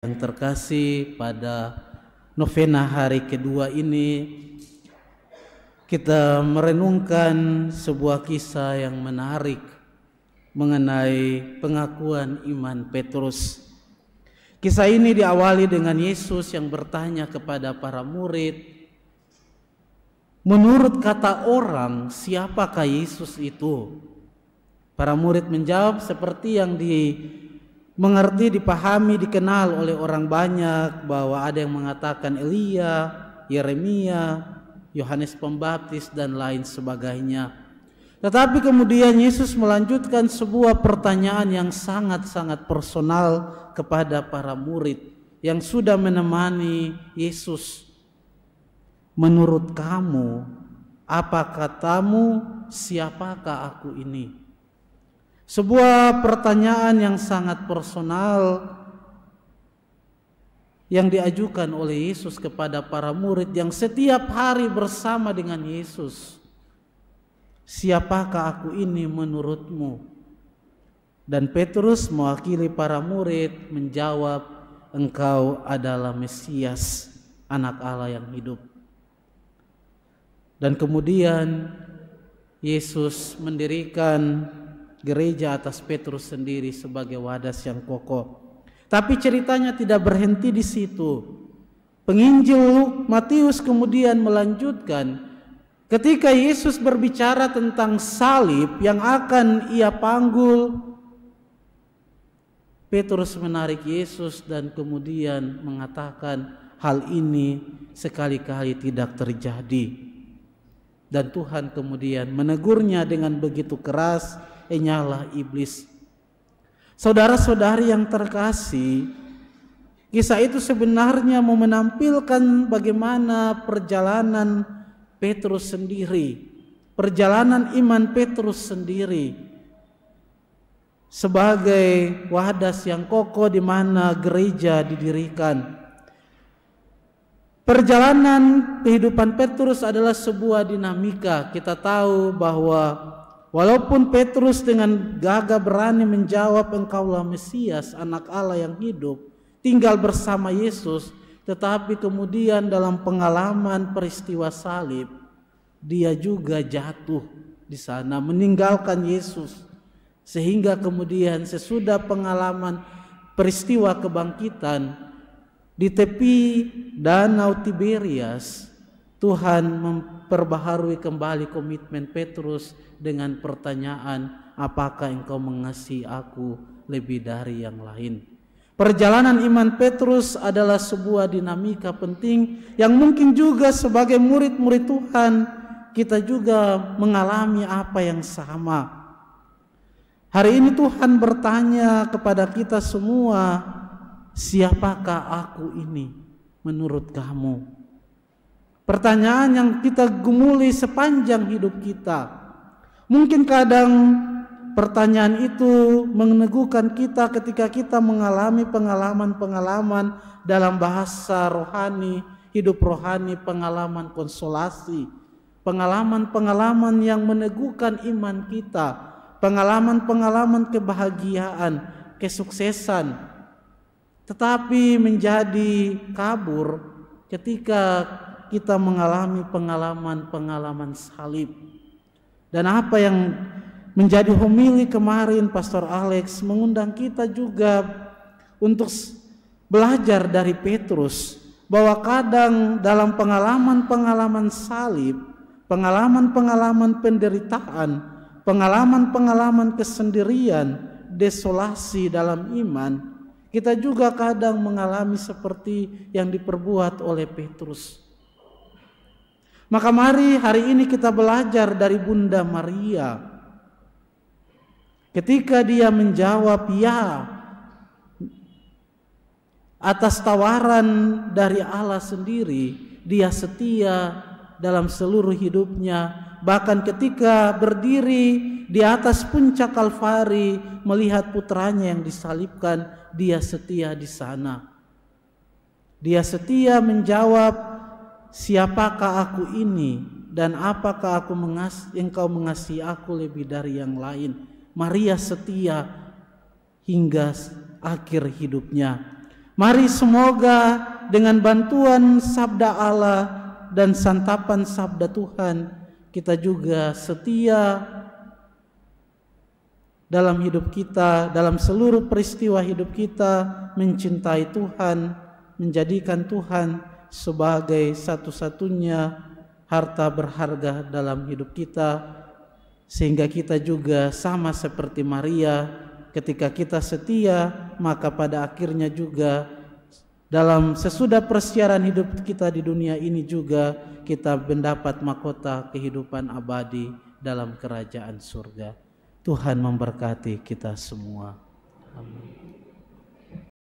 Yang terkasih, pada novena hari kedua ini kita merenungkan sebuah kisah yang menarik mengenai pengakuan iman Petrus. Kisah ini diawali dengan Yesus yang bertanya kepada para murid, menurut kata orang, siapakah Yesus itu? Para murid menjawab seperti yang mengerti, dipahami, dikenal oleh orang banyak, bahwa ada yang mengatakan Elia, Yeremia, Yohanes Pembaptis dan lain sebagainya. Tetapi kemudian Yesus melanjutkan sebuah pertanyaan yang sangat-sangat personal kepada para murid yang sudah menemani Yesus. Menurut kamu, apa katamu, siapakah aku ini? Sebuah pertanyaan yang sangat personal yang diajukan oleh Yesus kepada para murid yang setiap hari bersama dengan Yesus. Siapakah aku ini menurutmu? Dan Petrus mewakili para murid menjawab, engkau adalah Mesias, anak Allah yang hidup. Dan kemudian Yesus mendirikan gereja atas Petrus sendiri sebagai wadas yang kokoh. Tapi ceritanya tidak berhenti di situ. Penginjil Matius kemudian melanjutkan, ketika Yesus berbicara tentang salib yang akan ia panggul, Petrus menarik Yesus dan kemudian mengatakan, hal ini sekali-kali tidak terjadi. Dan Tuhan kemudian menegurnya dengan begitu keras, enyalah iblis. Saudara-saudari yang terkasih, kisah itu sebenarnya mau menampilkan bagaimana perjalanan Petrus sendiri, perjalanan iman Petrus sendiri sebagai wadas yang kokoh di mana gereja didirikan. Perjalanan kehidupan Petrus adalah sebuah dinamika. Kita tahu bahwa walaupun Petrus dengan gagah berani menjawab engkaulah Mesias, anak Allah yang hidup, tinggal bersama Yesus, tetapi kemudian dalam pengalaman peristiwa salib, dia juga jatuh di sana, meninggalkan Yesus. Sehingga kemudian sesudah pengalaman peristiwa kebangkitan, di tepi danau Tiberias, Tuhan memperbaharui kembali komitmen Petrus dengan pertanyaan, apakah engkau mengasihi aku lebih dari yang lain? Perjalanan iman Petrus adalah sebuah dinamika penting yang mungkin juga sebagai murid-murid Tuhan kita juga mengalami apa yang sama. Hari ini Tuhan bertanya kepada kita semua, siapakah aku ini menurut kamu? Pertanyaan yang kita gumuli sepanjang hidup kita. Mungkin kadang pertanyaan itu meneguhkan kita ketika kita mengalami pengalaman-pengalaman dalam bahasa rohani, hidup rohani, pengalaman konsolasi, pengalaman-pengalaman yang meneguhkan iman kita, pengalaman-pengalaman kebahagiaan, kesuksesan. Tetapi menjadi kabur ketika kita mengalami pengalaman-pengalaman salib. Dan apa yang menjadi homili kemarin Pastor Alex mengundang kita juga untuk belajar dari Petrus, bahwa kadang dalam pengalaman-pengalaman salib, pengalaman-pengalaman penderitaan, pengalaman-pengalaman kesendirian, desolasi dalam iman, kita juga kadang mengalami seperti yang diperbuat oleh Petrus. Maka mari hari ini kita belajar dari Bunda Maria. Ketika dia menjawab ya atas tawaran dari Allah sendiri, dia setia dalam seluruh hidupnya. Bahkan ketika berdiri di atas puncak Kalvari melihat putranya yang disalibkan, dia setia di sana. Dia setia menjawab, siapakah aku ini dan apakah engkau mengasihi aku lebih dari yang lain? Maria setia hingga akhir hidupnya. Mari semoga dengan bantuan sabda Allah dan santapan sabda Tuhan, kita juga setia dalam hidup kita, dalam seluruh peristiwa hidup kita, mencintai Tuhan, menjadikan Tuhan sebagai satu-satunya harta berharga dalam hidup kita, sehingga kita juga sama seperti Maria, ketika kita setia, maka pada akhirnya juga dalam sesudah persiaran hidup kita di dunia ini juga kita mendapat mahkota kehidupan abadi dalam kerajaan surga. Tuhan memberkati kita semua. Amin.